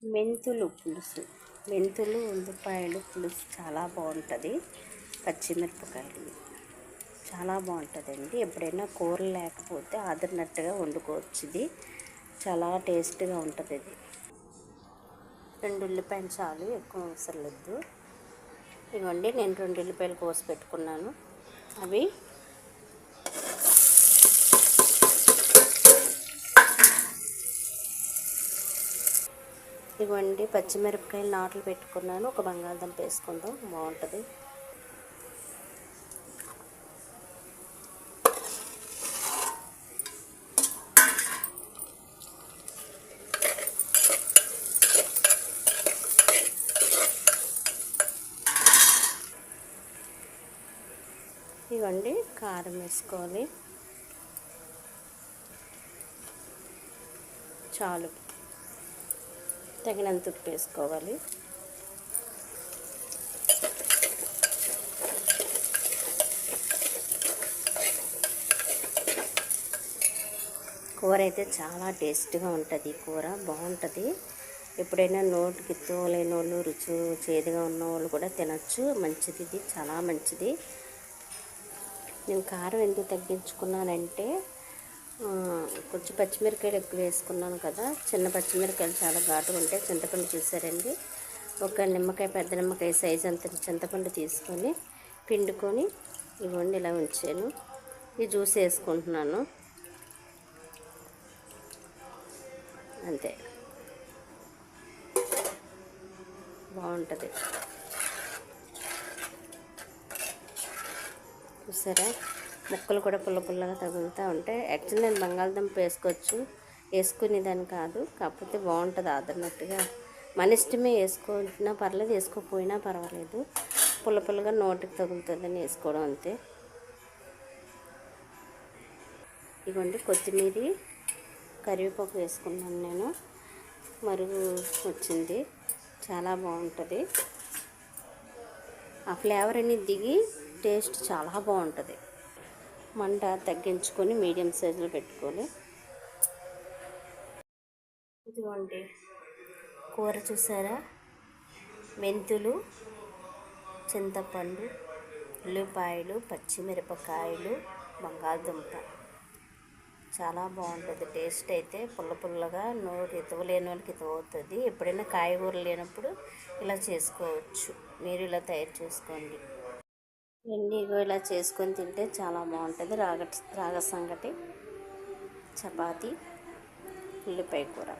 మెంతులు పులుసు, మెంతులు ఉల్లిపాయలు పులుసు చాలా బాగుంటుంది. పచ్చిమిరపకాయలు చాలా బాగుంటుందండి. ఎప్పుడైనా కూర లేకపోతే ఆదరినట్టుగా వండుకోవచ్చు. ఇది చాలా టేస్ట్గా ఉంటుంది. ఇది 2 ఉల్లిపాయలు చాలు, ఎక్కువ అవసరం లేదు. ఇవ్వండి, నేను 2 ఉల్లిపాయలు కోసి పెట్టుకున్నాను. అవి ఇవ్వండి, పచ్చిమిరపకాయలు నాట్లు పెట్టుకున్నాను. ఒక బంగాళదుంప వేసుకుందాం, బాగుంటుంది. ఇవ్వండి, కారం వేసుకోవాలి చాలు. తగినంత ఉప్పు వేసుకోవాలి. కూర అయితే చాలా టేస్ట్గా ఉంటుంది. కూర బాగుంటుంది. ఎప్పుడైనా నోటికి తోలేని వాళ్ళు, రుచి చేదుగా ఉన్న వాళ్ళు కూడా తినచ్చు. మంచిది, ఇది చాలా మంచిది. నేను కారం ఎందుకు తగ్గించుకున్నానంటే కొంచెం పచ్చిమిరపకాయలు ఎక్కువ వేసుకున్నాను కదా. చిన్న పచ్చిమిరపకాయలు చాలా ఘాటుగా ఉంటాయి. చింతపండు చూసారండి, ఒక నిమ్మకాయ, పెద్ద నిమ్మకాయ సైజ్ అంత చింతపండు తీసుకొని పిండుకొని ఇవ్వండి ఇలా ఉంచాను. ఈ జ్యూస్ వేసుకుంటున్నాను అంతే. బాగుంటుంది. చూసారా, ముక్కలు కూడా పుల్ల పుల్లగా తగులుతూ ఉంటాయి. యాక్చువల్లీ నేను బంగాళదుంప వేసుకునేదాన్ని కాదు, కాకపోతే బాగుంటుంది ఆదరినట్టుగా. మన ఇష్టమే, వేసుకున్నా పర్లేదు, వేసుకోకపోయినా పర్వాలేదు. పుల్ల పుల్లగా నోటికి తగులుతుందని వేసుకోవడం అంతే. ఇదిగోండి, కొత్తిమీర, కరివేపాకు వేసుకున్నాను నేను. మరుగు వచ్చింది, చాలా బాగుంటుంది. ఆ ఫ్లేవర్ అనేది దిగి టేస్ట్ చాలా బాగుంటుంది. మంట తగ్గించుకొని మీడియం సైజులో పెట్టుకొని. ఇదిగోండి, కూర చూసారా, మెంతులు, చింతపండు, ఉల్లిపాయలు, పచ్చిమిరపకాయలు, బంగాళదుంప చాలా బాగుంటుంది. టేస్ట్ అయితే పుల్ల పుల్లగా, నోరు ఎతవలేని వాళ్ళకి ఎతవుతుంది. ఎప్పుడైనా కాయగూరలు లేనప్పుడు ఇలా చేసుకోవచ్చు. మీరు ఇలా తయారు చేసుకోండి. ఇగో ఇలా చేసుకొని తింటే చాలా బాగుంటుంది. రాగ సంగటి, చపాతీ, ఉల్లిపాయ కూర.